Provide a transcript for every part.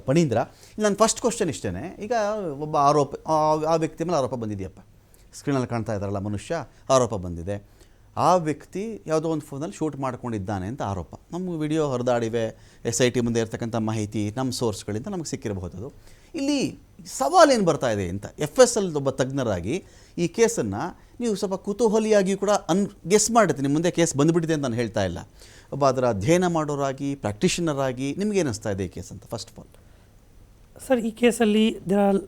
ಪಣೀಂದ್ರ, ನನ್ನ first question ಇಷ್ಟೇ. ಈಗ ಒಬ್ಬ ಆರೋಪ, ಆ ವ್ಯಕ್ತಿ ಮೇಲೆ ಆರೋಪ ಬಂದಿದೆಯಪ್ಪ, ಸ್ಕ್ರೀನಲ್ಲಿ ಕಾಣ್ತಾ ಇದ್ದಾರಲ್ಲ ಮನುಷ್ಯ, ಆರೋಪ ಬಂದಿದೆ. ಆ ವ್ಯಕ್ತಿ ಯಾವುದೋ ಒಂದು ಫೋನಲ್ಲಿ ಶೂಟ್ ಮಾಡ್ಕೊಂಡಿದ್ದಾನೆ ಅಂತ ಆರೋಪ. ನಮ್ಮ ವಿಡಿಯೋ ಹರಿದಾಡಿವೆ, SIT ಮುಂದೆ ಇರ್ತಕ್ಕಂಥ ಮಾಹಿತಿ ನಮ್ಮ ಸೋರ್ಸ್ಗಳಿಂದ ನಮಗೆ ಸಿಕ್ಕಿರಬಹುದು. ಅದು ಇಲ್ಲಿ ಸವಾಲೇನು ಬರ್ತಾ ಇದೆ ಅಂತ FSL ಒಬ್ಬ ತಜ್ಞರಾಗಿ ಈ ಕೇಸನ್ನು ನೀವು ಸ್ವಲ್ಪ ಕುತೂಹಲಿಯಾಗಿ ಕೂಡ ಗೆಸ್ ಮಾಡಿರ್ತೀನಿ. ನಿಮ್ಮ ಮುಂದೆ ಕೇಸ್ ಬಂದುಬಿಟ್ಟಿದೆ ಅಂತ ನಾನು ಹೇಳ್ತಾ ಇಲ್ಲ. ಒಬ್ಬ ಅದರ ಅಧ್ಯಯನ ಮಾಡೋರಾಗಿ, ಪ್ರಾಕ್ಟಿಷನರ್ ಆಗಿ ನಿಮ್ಗೆ ಏನಿಸ್ತಾ ಇದೆ ಈ ಕೇಸ್ ಅಂತ? ಫಸ್ಟ್ ಆಫ್ ಆಲ್ ಸರ್, ಈ ಕೇಸಲ್ಲಿ there are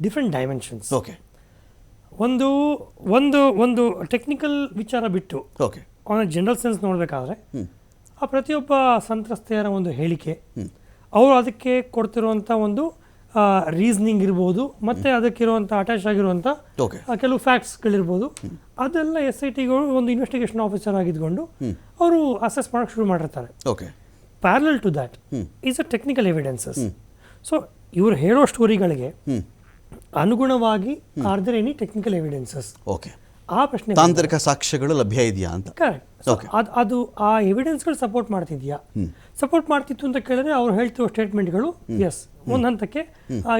different dimensions. Okay, ಒಂದು ಒಂದು ಒಂದು ಟೆಕ್ನಿಕಲ್ ವಿಚಾರ ಬಿಟ್ಟು ಓಕೆ, ಜನರಲ್ ಸೆನ್ಸ್ ನೋಡಬೇಕಾದ್ರೆ ಆ ಪ್ರತಿಯೊಬ್ಬ ಸಂತ್ರಸ್ತೆಯರ ಒಂದು ಹೇಳಿಕೆ, ಅವರು ಅದಕ್ಕೆ ಕೊಡ್ತಿರುವಂಥ ಒಂದು ರೀಸನಿಂಗ್ ಇರ್ಬೋದು, ಮತ್ತು ಅದಕ್ಕಿರುವಂಥ ಅಟ್ಯಾಚ್ ಆಗಿರುವಂಥ ಕೆಲವು ಫ್ಯಾಕ್ಟ್ಸ್ಗಳಿರ್ಬೋದು, ಅದೆಲ್ಲ SITಗಳು ಒಂದು ಇನ್ವೆಸ್ಟಿಗೇಷನ್ ಆಫೀಸರ್ ಆಗಿದ್ಕೊಂಡು ಅವರು ಅಸೆಸ್ ಮಾಡೋಕ್ಕೆ ಶುರು ಮಾಡಿರ್ತಾರೆ. Okay, parallel to that is a technical evidences. So ಇವರು ಹೇಳೋ ಸ್ಟೋರಿಗಳಿಗೆ ಅನುಗುಣವಾಗಿ are there any technical evidences? Okay, ಆ ಪ್ರಶ್ನೆ, ತಾಂತ್ರಿಕ ಸಾಕ್ಷ್ಯಗಳು ಲಭ್ಯ ಇದೆಯಾ ಅಂತ. ಕರೆಕ್ಟ್. ಅದು ಆ ಎವಿಡೆನ್ಸ್ಗಳು ಸಪೋರ್ಟ್ ಮಾಡ್ತಿದ್ಯಾ? ಸಪೋರ್ಟ್ ಮಾಡ್ತಿತ್ತು ಅಂತ ಕೇಳಿದ್ರೆ ಅವ್ರು ಹೇಳ್ತಿರೋ ಸ್ಟೇಟ್ಮೆಂಟ್ಗಳು ಎಸ್, ಒಂದು ಹಂತಕ್ಕೆ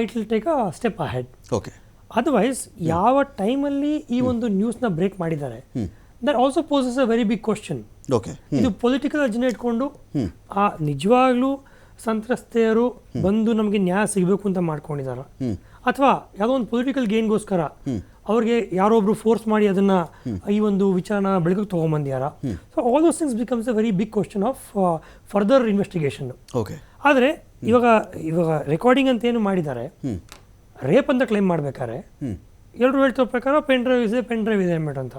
it will take a step ahead. Okay, otherwise ಯಾವ ಟೈಮಲ್ಲಿ ಈ ಒಂದು ನ್ಯೂಸ್ನ ಬ್ರೇಕ್ ಮಾಡಿದ್ದಾರೆ, that also poses a very big question. Okay, ಇದು ಪೊಲಿಟಿಕಲ್ ಅಜೆಂಡಾ ಇಟ್ಕೊಂಡು ಆ ನಿಜವಾಗ್ಲೂ ಸಂತ್ರಸ್ತೆಯರು ಬಂದು ನಮಗೆ ನ್ಯಾಯ ಸಿಗಬೇಕು ಅಂತ ಮಾಡ್ಕೊಂಡಿದಾರ, ಅಥವಾ ಯಾವುದೋ ಒಂದು ಪೊಲಿಟಿಕಲ್ ಗೇನ್ಗೋಸ್ಕರ ಅವ್ರಿಗೆ ಯಾರೊಬ್ರು ಫೋರ್ಸ್ ಮಾಡಿ ಅದನ್ನ ಈ ಒಂದು ವಿಚಾರನ ಬೆಳಕಿಗೆ ತೊಗೊಂಬಂದ್ಯಾರ? So all those things becomes a very big question of further investigation. Okay, ಆದರೆ ಇವಾಗ ರೆಕಾರ್ಡಿಂಗ್ ಅಂತ ಏನು ಮಾಡಿದ್ದಾರೆ, ರೇಪ್ ಅಂತ ಕ್ಲೈಮ್ ಮಾಡ್ಬೇಕಾದ್ರೆ ಎಲ್ಲರೂ ಹೇಳ್ತಿರೋ ಪ್ರಕಾರ ಪೆನ್ ಡ್ರೈವ್ ಇದೆ ಅಂದ್ಬಿಟ್ಟು ಅಂತ.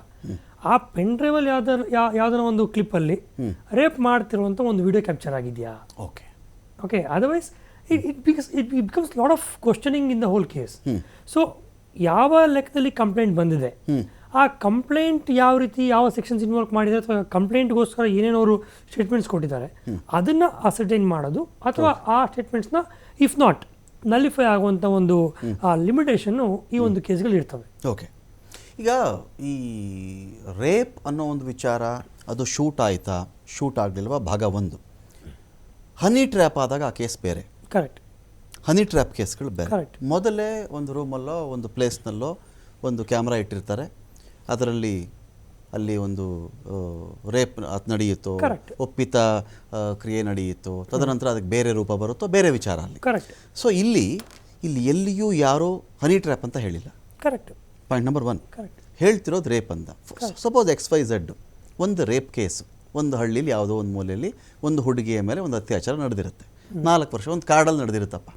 ಆ ಪೆನ್ ಡ್ರೈವಲ್ಲಿ ಯಾವ್ದಾರ ಒಂದು ಕ್ಲಿಪ್ಪಲ್ಲಿ ರೇಪ್ ಮಾಡ್ತಿರುವಂಥ ಒಂದು ವಿಡಿಯೋ ಕ್ಯಾಪ್ಚರ್ ಆಗಿದೆಯಾ? Okay, okay, otherwise it becomes lot of questioning in the whole case. So ಯಾವ ಲೆಕ್ಕದಲ್ಲಿ ಕಂಪ್ಲೇಂಟ್ ಬಂದಿದೆ, ಆ ಕಂಪ್ಲೇಂಟ್ ಯಾವ ರೀತಿ, ಯಾವ ಸೆಕ್ಷನ್ಸ್ ಇನ್ವಾಲ್ವ್ ಮಾಡಿದ್ದಾರೆ, ಅಥವಾ ಕಂಪ್ಲೇಂಟ್ಗೋಸ್ಕರ ಏನೇನೋ ಅವರು ಸ್ಟೇಟ್ಮೆಂಟ್ಸ್ ಕೊಟ್ಟಿದ್ದಾರೆ, ಅದನ್ನು ಅಸರ್ಟೈನ್ ಮಾಡೋದು, ಅಥವಾ ಆ ಸ್ಟೇಟ್ಮೆಂಟ್ಸ್ನ ಇಫ್ ನಾಟ್ ನಲಿಫೈ ಆಗುವಂಥ ಒಂದು ಲಿಮಿಟೇಷನ್ನು ಈ ಒಂದು ಕೇಸ್ಗಳು ಇರ್ತವೆ. ಓಕೆ, ಈಗ ಈ ರೇಪ್ ಅನ್ನೋ ಒಂದು ವಿಚಾರ ಅದು ಶೂಟ್ ಆಯಿತಾ, ಶೂಟ್ ಆಗಲಿಲ್ವಾ, ಭಾಗ ಒಂದು. ಹನಿ ಟ್ರ್ಯಾಪ್ ಆದಾಗ ಆ ಕೇಸ್ ಬೇರೆ. ಕರೆಕ್ಟ್. ಹನಿ ಟ್ರ್ಯಾಪ್ ಕೇಸ್ಗಳು ಬೇರೆ. ಕರೆಕ್ಟ್. ಮೊದಲೇ ಒಂದು ರೂಮಲ್ಲೋ ಒಂದು ಪ್ಲೇಸ್ನಲ್ಲೋ ಒಂದು ಕ್ಯಾಮ್ರಾ ಇಟ್ಟಿರ್ತಾರೆ, ಅದರಲ್ಲಿ ಅಲ್ಲಿ ಒಂದು ರೇಪ್ ಅದು ನಡೆಯುತ್ತೋ, ಒಪ್ಪಿತ ಕ್ರಿಯೆ ನಡೆಯುತ್ತೋ, ತದನಂತರ ಅದಕ್ಕೆ ಬೇರೆ ರೂಪ ಬರುತ್ತೋ, ಬೇರೆ ವಿಚಾರ ಅಲ್ಲಿ. ಕರೆಕ್ಟ್. ಸೊ ಇಲ್ಲಿ ಎಲ್ಲಿಯೂ ಯಾರೂ ಹನಿ ಟ್ರ್ಯಾಪ್ ಅಂತ ಹೇಳಿಲ್ಲ. ಕರೆಕ್ಟ್. Point number 1. ಕರೆಕ್ಟ್. ಹೇಳ್ತಿರೋದು ರೇಪ್ ಅಂತ. ಸಪೋಸ್ XYZ ಒಂದು ರೇಪ್ ಕೇಸು, ಒಂದು ಹಳ್ಳಿಲಿ ಯಾವುದೋ ಒಂದು ಮೂಲೆಯಲ್ಲಿ ಒಂದು ಹುಡುಗಿಯ ಮೇಲೆ ಒಂದು ಅತ್ಯಾಚಾರ ನಡೆದಿರುತ್ತೆ, 4 ವರ್ಷ, ಒಂದು ಕಾಡಲ್ಲಿ ನಡೆದಿರುತ್ತಪ್ಪ,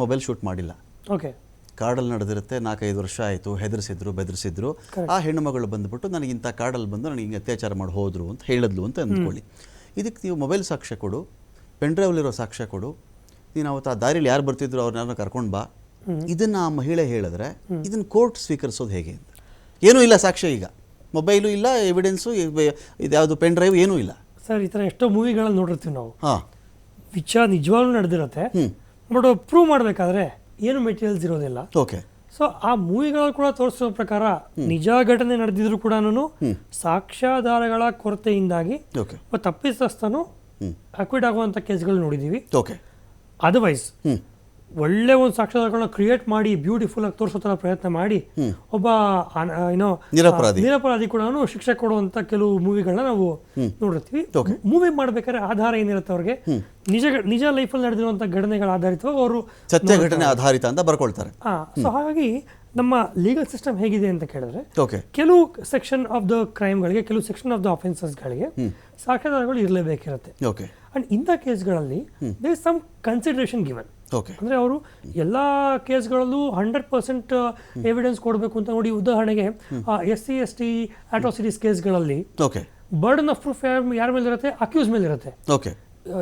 ಮೊಬೈಲ್ ಶೂಟ್ ಮಾಡಿಲ್ಲ. ಓಕೆ, ಕಾಡಲ್ಲಿ ನಡೆದಿರುತ್ತೆ, 4-5 ವರ್ಷ ಆಯಿತು, ಹೆದರಿಸಿದ್ರು, ಬೆದರಿಸಿದ್ರು. ಆ ಹೆಣ್ಣುಮಗಳು ಬಂದುಬಿಟ್ಟು ನನಗಿಂತ ಕಾಡಲ್ಲಿ ಬಂದು ನನಗೆ ಹಿಂಗೆ ಅತ್ಯಾಚಾರ ಮಾಡಿ ಹೋದ್ರು ಅಂತ ಹೇಳಿದ್ಲು ಅಂತ ಅಂದ್ಕೊಳ್ಳಿ. ಇದಕ್ಕೆ ನೀವು ಮೊಬೈಲ್ ಸಾಕ್ಷ್ಯ ಕೊಡು, ಪೆನ್ ಡ್ರೈವಲ್ಲಿರೋ ಸಾಕ್ಷ್ಯ ಕೊಡು, ನೀನು ಅವತ್ತು ಆ ದಾರಿಯಲ್ಲಿ ಯಾರು ಬರ್ತಿದ್ರು ಅವ್ರನ್ನ ಕರ್ಕೊಂಡು ಬಾ, ಇದನ್ನು ಆ ಮಹಿಳೆ ಹೇಳಿದ್ರೆ ಇದನ್ನು ಕೋರ್ಟ್ ಸ್ವೀಕರಿಸೋದು ಹೇಗೆ ಅಂತ? ಏನೂ ಇಲ್ಲ ಸಾಕ್ಷ್ಯ, ಈಗ ಮೊಬೈಲು ಇಲ್ಲ, ಎವಿಡೆನ್ಸು, ಇದ್ಯಾವುದು ಪೆನ್ ಡ್ರೈವ್ ಏನೂ ಇಲ್ಲ. ಸರ್, ಈ ಥರ ಎಷ್ಟೋ ಮೂವಿಗಳಲ್ಲಿ ನೋಡಿರ್ತೀವಿ ನಾವು. ಹಾಂ, ವಿಚಾರ ನಿಜವಾಗ್ಲೂ ನಡೆದಿರುತ್ತೆ, ಬಟ್ ಪ್ರೂವ್ ಮಾಡಬೇಕಾದ್ರೆ ಏನು ಮೆಟೀರಿಯಲ್ಸ್ ಇರೋದಿಲ್ಲ. ಓಕೆ. ಸೊ ಆ ಮೂವಿಗಳಲ್ಲಿ ಕೂಡ ತೋರಿಸೋ ಪ್ರಕಾರ ನಿಜ ಘಟನೆ ನಡೆದಿದ್ರು ಕೂಡ ಸಾಕ್ಷ್ಯಾಧಾರಗಳ ಕೊರತೆಯಿಂದಾಗಿ ತಪ್ಪಿತಸ್ಥನು ಅಕ್ವಿಟ್ ಆಗುವಂಥ ಕೇಸ್ಗಳು ನೋಡಿದ್ದೀವಿ. ಓಕೆ. ಅದರ್ವೈಸ್ ಒಳ್ಳೆ ಒಂದು ಸಾಕ್ಷ್ಯಾಧಾರಗಳನ್ನ ಕ್ರಿಯೇಟ್ ಮಾಡಿ ಬ್ಯೂಟಿಫುಲ್ ಆಗಿ ತೋರಿಸೋ ಥರ ಪ್ರಯತ್ನ ಮಾಡಿ ಒಬ್ಬ ಏನೋ ನಿರಪರಾಧಿ ಕೂಡ ಶಿಕ್ಷೆ ಕೊಡುವಂಥ ಕೆಲವು ಮೂವಿಗಳನ್ನ ನಾವು ನೋಡಿರ್ತೀವಿ. ಮೂವಿ ಮಾಡ್ಬೇಕಾದ್ರೆ ಆಧಾರ ಏನಿರುತ್ತೆ ಅವ್ರಿಗೆ, ನಿಜ ಲೈಫಲ್ಲಿ ನಡೆದಿರುವಂಥ ಘಟನೆಗಳ ಆಧಾರಿತವಾಗಿ ಅವರು ಸತ್ಯ ಘಟನೆ ಆಧಾರಿತ ಅಂತ ಬರ್ಕೊಳ್ತಾರೆ. ಸೊ ಹಾಗಾಗಿ ನಮ್ಮ ಲೀಗಲ್ ಸಿಸ್ಟಮ್ ಹೇಗಿದೆ ಅಂತ ಕೇಳಿದ್ರೆ, ಕೆಲವು ಸೆಕ್ಷನ್ ಆಫ್ ದ ಕ್ರೈಮ್ಗಳಿಗೆ, ಕೆಲವು ಸೆಕ್ಷನ್ ಆಫ್ ದ ಅಫೆನ್ಸಸ್ಗಳಿಗೆ ಸಾಕ್ಷ್ಯಾಧಾರಗಳು ಇರಲೇಬೇಕಿರುತ್ತೆ. ಅಂಡ್ ಇಂಥ ಕೇಸ್ಗಳಲ್ಲಿ there is some consideration given. ಅಂದರೆ ಅವರು ಎಲ್ಲ ಕೇಸ್ಗಳಲ್ಲೂ 100% ಎವಿಡೆನ್ಸ್ ಕೊಡಬೇಕು ಅಂತ ನೋಡಿ. ಉದಾಹರಣೆಗೆ SC ST ಅಟ್ರಾಸಿಟೀಸ್ ಕೇಸ್ಗಳಲ್ಲಿ ಬರ್ಡನ್ ಆಫ್ ಪ್ರೂಫ್ ಯಾರ ಮೇಲೆ ಇರುತ್ತೆ? ಅಕ್ಯೂಸ್ ಮೇಲೆ ಇರುತ್ತೆ.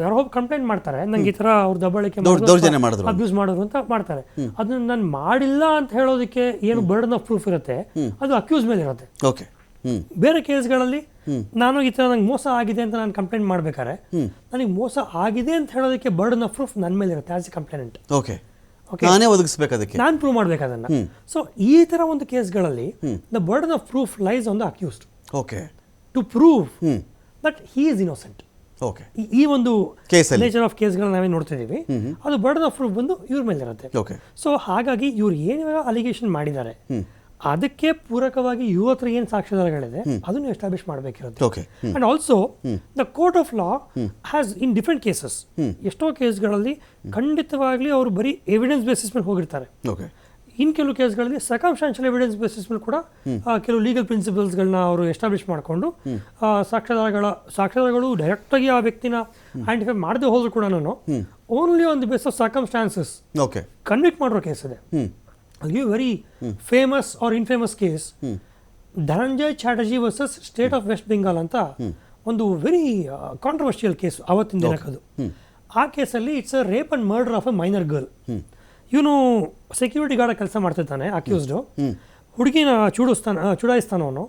ಯಾರೋ ಹೋಗಿ ಕಂಪ್ಲೇಂಟ್ ಮಾಡ್ತಾರೆ, ನಂಗೆ ಈ ಥರ ಅವ್ರು ದಬ್ಬಾಳಿಕೆ ಅಬ್ಯೂಸ್ ಮಾಡೋರು ಅಂತ ಮಾಡ್ತಾರೆ. ಅದನ್ನ ನಾನು ಮಾಡಿಲ್ಲ ಅಂತ ಹೇಳೋದಕ್ಕೆ ಏನು ಬರ್ಡನ್ ಆಫ್ ಪ್ರೂಫ್ ಇರುತ್ತೆ, ಅದು ಅಕ್ಯೂಸ್ ಮೇಲೆ ಇರುತ್ತೆ. ಬೇರೆ ಕೇಸ್ಗಳಲ್ಲಿ ನಾನು ಈ ಥರ ನಂಗೆ ಮೋಸ ಆಗಿದೆ ಅಂತ ನಾನು ಕಂಪ್ಲೇಂಟ್ ಮಾಡ್ಬೇಕಾದ್ರೆ, ನನಗೆ ಮೋಸ ಆಗಿದೆ ಅಂತ ಹೇಳೋದಕ್ಕೆ ಬರ್ಡನ್ ಆಫ್ ಪ್ರೂಫ್ ನನ್ನ ಮೇಲೆ ಇರುತ್ತೆ ಆಸ್ ಎ ಕಂಪ್ಲೇಂಟ್. ನಾನು ಪ್ರೂವ್ ಮಾಡ್ಬೇಕು ಅದನ್ನ. ಸೊ ಈ ತರ ಒಂದು ಕೇಸ್ಗಳಲ್ಲಿ the burden of proof lies on the accused to prove that he is innocent. Okay ಈ ಒಂದು ಕೇಸಲ್ಲಿ ನೇಚರ್ ಆಫ್ ಕೇಸ್ಗಳನ್ನ ನಾವೇ ನೋಡ್ತಿದ್ದೀವಿ. ಅದು ಬರ್ಡನ್ ಆಫ್ ಪ್ರೂಫ್ ಬಂದು ಇವ್ರ ಮೇಲೆ ಇರುತ್ತೆ. ಓಕೆ. ಸೊ ಹಾಗಾಗಿ ಇವ್ರು ಏನಿವಾಗ ಅಲಿಗೇಷನ್ ಮಾಡಿದ್ದಾರೆ ಅದಕ್ಕೆ ಪೂರಕವಾಗಿ ಇವ್ರ ಹತ್ರ ಏನು ಸಾಕ್ಷ್ಯಾಧಾರಗಳಿದೆ ಅದನ್ನು ಎಸ್ಟಾಬ್ಲಿಷ್ ಮಾಡಬೇಕಿರುತ್ತೆ. Okay. And also the court of law has in different cases ಎಷ್ಟೋ ಕೇಸ್ಗಳಲ್ಲಿ ಖಂಡಿತವಾಗ್ಲಿ ಅವರು ಬರೀ ಎವಿಡೆನ್ಸ್ ಬೇಸಿಸ್ ಮೇಲೆ ಹೋಗಿರ್ತಾರೆ. ಓಕೆ. ಇನ್ ಕೆಲವು ಕೇಸ್ಗಳಲ್ಲಿ ಸರ್ಕಮ್ಸ್ಟಾನ್ಷಿಯಲ್ ಎವಿಡೆನ್ಸ್ ಬೇಸಿಸ್ ಮೇಲೆ ಕೂಡ ಕೆಲವು ಲೀಗಲ್ ಪ್ರಿನ್ಸಿಪಲ್ಸ್ಗಳನ್ನ ಅವರು ಎಸ್ಟಾಬ್ಲಿಷ್ ಮಾಡಿಕೊಂಡು ಸಾಕ್ಷ್ಯಾಧಾರಗಳು ಡೈರೆಕ್ಟಾಗಿ ಆ ವ್ಯಕ್ತಿನ ಐಡೆಂಟಿಫೈ ಮಾಡದೆ ಹೋದ್ರು ಕೂಡ only on the base of circumstances okay convict ಮಾಡಿರೋ ಕೇಸ್ ಇದೆ. I'll very famous or infamous case Dhananjay Chatterjee versus state of West Bengal ಅಂತ ಒಂದು ವೆರಿ ಕಾಂಟ್ರವರ್ಷಿಯಲ್ ಕೇಸ್ ಅವತ್ತಿನ ದಿನಕ್ಕದು. ಆ ಕೇಸಲ್ಲಿ it's a rape and murder of a minor girl. ಇವನು security guard ಕೆಲಸ ಮಾಡ್ತಿದ್ದಾನೆ ಅಕ್ಯೂಸ್ಡು. ಹುಡುಗಿನ ಚುಡಾಯಿಸ್ತಾನ ಅವನು.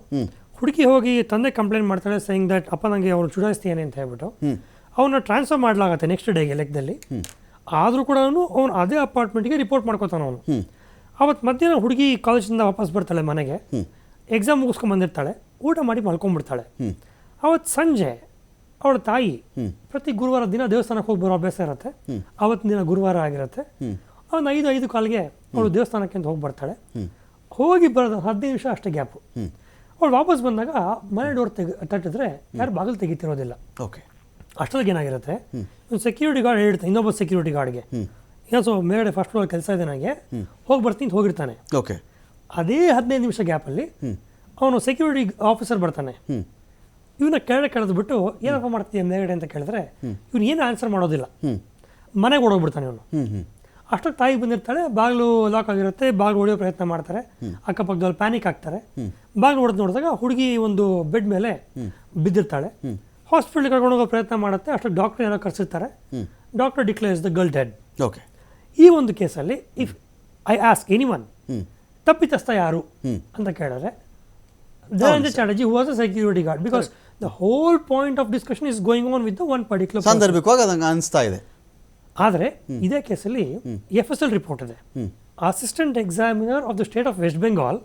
ಹುಡುಗಿ ಹೋಗಿ ತಂದೆ ಕಂಪ್ಲೇಂಟ್ ಮಾಡ್ತಾಳೆ ಸೇಯಿಂಗ್ ದಟ್ ಅಪ್ಪ ನನಗೆ ಅವನು ಚುಡಾಯಿಸ್ತೀಯಾನೆ ಅಂತ ಹೇಳ್ಬಿಟ್ಟು ಅವನ್ನ ಟ್ರಾನ್ಸ್ಫರ್ ಮಾಡಲಾಗತ್ತೆ ನೆಕ್ಸ್ಟ್ ಡೇಗೆ ಲೆಕ್ಕದಲ್ಲಿ. ಆದರೂ ಕೂಡ ಅವನು ಅದೇ ಅಪಾರ್ಟ್ಮೆಂಟ್ಗೆ ರಿಪೋರ್ಟ್ ಮಾಡ್ಕೋತಾನೆ ಅವನು. ಅವತ್ತು ಮಧ್ಯಾಹ್ನ ಹುಡುಗಿ ಕಾಲೇಜಿಂದ ವಾಪಸ್ ಬರ್ತಾಳೆ ಮನೆಗೆ, ಎಕ್ಸಾಮ್ ಮುಗಿಸ್ಕೊಂಡು ಬಂದಿರ್ತಾಳೆ, ಊಟ ಮಾಡಿ ಮಲ್ಕೊಂಡ್ಬಿಡ್ತಾಳೆ. ಅವತ್ತು ಸಂಜೆ ಅವಳ ತಾಯಿ ಪ್ರತಿ ಗುರುವಾರ ದಿನ ದೇವಸ್ಥಾನಕ್ಕೆ ಹೋಗಿ ಬರೋ ಅಭ್ಯಾಸ ಇರುತ್ತೆ. ಅವತ್ತಿನ ದಿನ ಗುರುವಾರ ಆಗಿರುತ್ತೆ. ಅವನು 5 ಕಾಲಿಗೆ ಅವಳು ದೇವಸ್ಥಾನಕ್ಕೆ ಅಂತ ಹೋಗಿ ಬರ್ತಾಳೆ. ಹೋಗಿ ಬರೋದು 15 ನಿಮಿಷ ಅಷ್ಟೇ ಗ್ಯಾಪು. ಅವಳು ವಾಪಸ್ ಬಂದಾಗ ಮನೆ ಡೋರ್ ತಟ್ಟಿದ್ರೆ ಯಾರು ಬಾಗಿಲು ತೆಗಿತಿರೋದಿಲ್ಲ. ಓಕೆ. ಅಷ್ಟೊತ್ತಿಗೆ ಏನಾಗಿರುತ್ತೆ, ಒಂದು ಸೆಕ್ಯೂರಿಟಿ ಗಾರ್ಡ್ ಹೇಳ್ತಾನೆ ಇನ್ನೊಬ್ಬ ಸೆಕ್ಯೂರಿಟಿ ಗಾರ್ಡ್ಗೆ, ಏನೋ ಸೊ ಮೇಲ್ಗಡೆ ಫಸ್ಟ್ ಫ್ಲೋರ್ ಕೆಲಸ ಇದೆ ನನಗೆ ಹೋಗಿ ಬರ್ತೀನಿ ಹೋಗಿರ್ತಾನೆ. ಓಕೆ. ಅದೇ 15 ನಿಮಿಷ ಗ್ಯಾಪಲ್ಲಿ ಅವನು ಸೆಕ್ಯೂರಿಟಿ ಆಫೀಸರ್ ಬರ್ತಾನೆ. ಇವನ್ನ ಕೆಳದ್ಬಿಟ್ಟು ಏನಪ್ಪ ಮಾಡ್ತೀಯ ಮೇಲ್ಗಡೆ ಅಂತ ಕೇಳಿದ್ರೆ ಇವನು ಏನು ಆನ್ಸರ್ ಮಾಡೋದಿಲ್ಲ, ಮನೆಗೆ ಓಡೋಗ್ಬಿಡ್ತಾನೆ ಇವನು. ಅಷ್ಟೊತ್ತು ತಾಯಿ ಬಂದಿರ್ತಾಳೆ, ಬಾಗಿಲು ಲಾಕ್ ಆಗಿರುತ್ತೆ, ಬಾಗಿಲು ಹೊಡೆಯೋ ಪ್ರಯತ್ನ ಮಾಡ್ತಾರೆ, ಅಕ್ಕಪಕ್ಕದಲ್ಲಿ ಪ್ಯಾನಿಕ್ ಆಗ್ತಾರೆ. ಬಾಗಿಲು ಹೊಡೆದು ನೋಡಿದಾಗ ಹುಡುಗಿ ಒಂದು ಬೆಡ್ ಮೇಲೆ ಬಿದ್ದಿರ್ತಾಳೆ. ಹಾಸ್ಪಿಟಲ್ ಕರ್ಕೊಂಡು ಹೋಗೋ ಪ್ರಯತ್ನ ಮಾಡುತ್ತೆ. ಅಷ್ಟೊತ್ತು ಡಾಕ್ಟರ್ ಏನೋ ಕರೆಸಿರ್ತಾರೆ. Doctor declares the girl dead. Okay. ಈ ಒಂದು ಕೇಸಲ್ಲಿ ಇಫ್ ಐ ಆಸ್ಕ್ ಎನಿವನ್ ತಪ್ಪಿತಸ್ಥ ಯಾರು ಅಂತ ಕೇಳಿದ್ರೆ Dhananjay Chatterjee who was a security guard, because the whole point of discussion is going on with one particular ಸಾಂದರ್ಭಿಕವಾಗಿ ಅದಂಗೆ ಅನಿಸ್ತಾ ಇದೆ. ಆದರೆ ಇದೇ ಕೇಸಲ್ಲಿ FSL ರಿಪೋರ್ಟ್ ಇದೆ. Assistant examiner of the state of West Bengal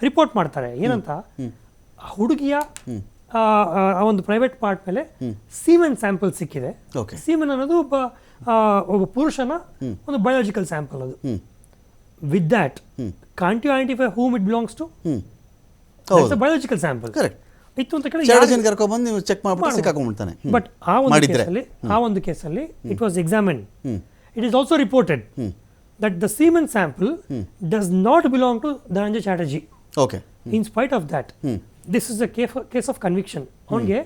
report ಮಾಡ್ತಾರೆ ಏನಂತ, ಹುಡುಗಿಯ ಒಂದು ಪ್ರೈವೇಟ್ ಪಾರ್ಟ್ ಮೇಲೆ ಸೀಮೆನ್ ಸ್ಯಾಂಪಲ್ ಸಿಕ್ಕಿದೆ. ಸೀಮೆನ್ ಅನ್ನೋದು ಒಬ್ಬ ಪುರುಷನ ಒಂದು ಬಯೋಲಾಜಿಕಲ್ ಸ್ಯಾಂಪಲ್ ಅದು. With that can't you identify whom it belongs to? Biological sample ಇತ್ತು ಅಂತ ಬಟ್ ಆ ಒಂದು ಕೇಸಲ್ಲಿ it was examined. It is also reported that the semen sample does not belong to Dhananjay Chatterjee. In spite of that this is a case of conviction. ಅವನಿಗೆ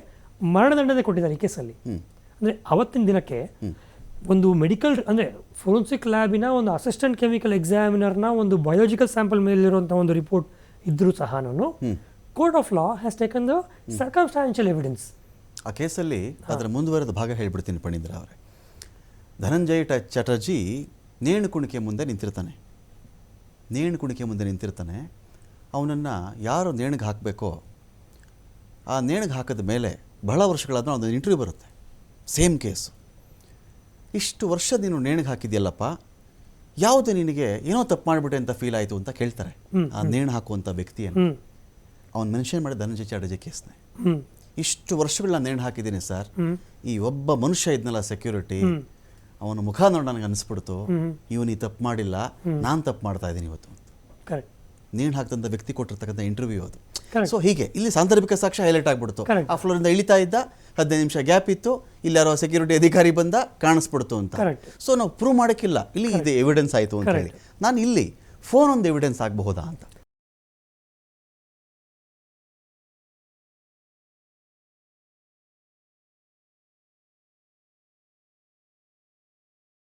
ಮರಣದಂಡನೆ ಕೊಟ್ಟಿದ್ದಾರೆ ಈ ಕೇಸಲ್ಲಿ. ಅಂದರೆ ಅವತ್ತಿನ ದಿನಕ್ಕೆ ಒಂದು ಮೆಡಿಕಲ್ ಅಂದರೆ ಫೋರೆನ್ಸಿಕ್ ಲ್ಯಾಬಿನ ಒಂದು ಅಸಿಸ್ಟೆಂಟ್ ಕೆಮಿಕಲ್ ಎಕ್ಸಾಮಿನರ್ನ ಒಂದು ಬಯೋಲಾಜಿಕಲ್ ಸ್ಯಾಂಪಲ್ ಮೇಲಿರುವಂಥ ಒಂದು ರಿಪೋರ್ಟ್ ಇದ್ರೂ ಸಹ court of law has taken the circumstantial evidence. ಆ ಕೇಸಲ್ಲಿ ಅದರ ಮುಂದುವರೆದ ಭಾಗ ಹೇಳ್ಬಿಡ್ತೀನಿ ಪಣೀಂದ್ರ ಅವರೇ. ಧನಂಜಯ್ ಚಟರ್ಜಿ ನೇಣು ಕುಣಿಕೆ ಮುಂದೆ ನಿಂತಿರ್ತಾನೆ. ಅವನನ್ನು ಯಾರು ನೇಣಿಗೆ ಹಾಕಬೇಕೋ ಆ ನೇಣಿಗೆ ಹಾಕಿದ ಮೇಲೆ ಬಹಳ ವರ್ಷಗಳಾದ ಒಂದು ಇಂಟರ್ವ್ಯೂ ಬರುತ್ತೆ. Same case. ಇಷ್ಟು ವರ್ಷ ನೀನು ನೇಣಿಗೆ ಹಾಕಿದ್ಯಲ್ಲಪ್ಪ, ಯಾವುದು ನಿನಗೆ ಏನೋ ತಪ್ಪು ಮಾಡಿಬಿಟ್ಟೆ ಅಂತ ಫೀಲ್ ಆಯಿತು ಅಂತ ಕೇಳ್ತಾರೆ ಆ ನೇಣು ಹಾಕುವಂಥ ವ್ಯಕ್ತಿಯನ್ನು. ಅವನು ಮೆನ್ಷನ್ ಮಾಡಿದ ಧನಂಜಯ್ ಚಾಟರ್ಜಿ ಕೇಸ್ನೇ. ಇಷ್ಟು ವರ್ಷಗಳನ್ನ ನೇಣು ಹಾಕಿದ್ದೀನಿ ಸರ್, ಈ ಒಬ್ಬ ಮನುಷ್ಯ ಇದ್ನಲ್ಲ ಸೆಕ್ಯೂರಿಟಿ, ಅವನ ಮುಖ ನೋಡಿ ನನಗೆ ಅನಿಸ್ಬಿಡ್ತು ಇವನು ಈ ತಪ್ಪು ಮಾಡಿಲ್ಲ, ನಾನು ತಪ್ಪು ಮಾಡ್ತಾ ಇದ್ದೀನಿ ಇವತ್ತು ಅಂತ. ಕರೆಕ್ಟ್. ನೇಣು ಹಾಕ್ತಂಥ ವ್ಯಕ್ತಿ ಕೊಟ್ಟಿರ್ತಕ್ಕಂಥ ಇಂಟರ್ವ್ಯೂ ಅದು. ಸೊ ಹೀಗೆ ಇಲ್ಲಿ ಸಾಂದರ್ಭಿಕ ಸಾಕ್ಷ್ಯ ಹೈಲೈಟ್ ಆಗಿಬಿಡ್ತು. ಆ ಫ್ಲೋರಿಂದ ಇಳಿತಾ ಇದ್ದ 15 ನಿಮಿಷ ಗ್ಯಾಪ್ ಇತ್ತು, ಇಲ್ಲಿ ಯಾರೋ ಸೆಕ್ಯೂರಿಟಿ ಅಧಿಕಾರಿ ಬಂದ ಕಾಣಿಸ್ಬಿಡ್ತು ಅಂತ. ಸೊ ನಾವು ಪ್ರೂವ್ ಮಾಡೋಕ್ಕಿಲ್ಲ, ಇಲ್ಲಿ ಇದು ಎವಿಡೆನ್ಸ್ ಆಯಿತು ಅಂತ ಹೇಳಿ. ನಾನು ಇಲ್ಲಿ ಫೋನ್ ಒಂದು ಎವಿಡೆನ್ಸ್ ಆಗಬಹುದಾ ಅಂತ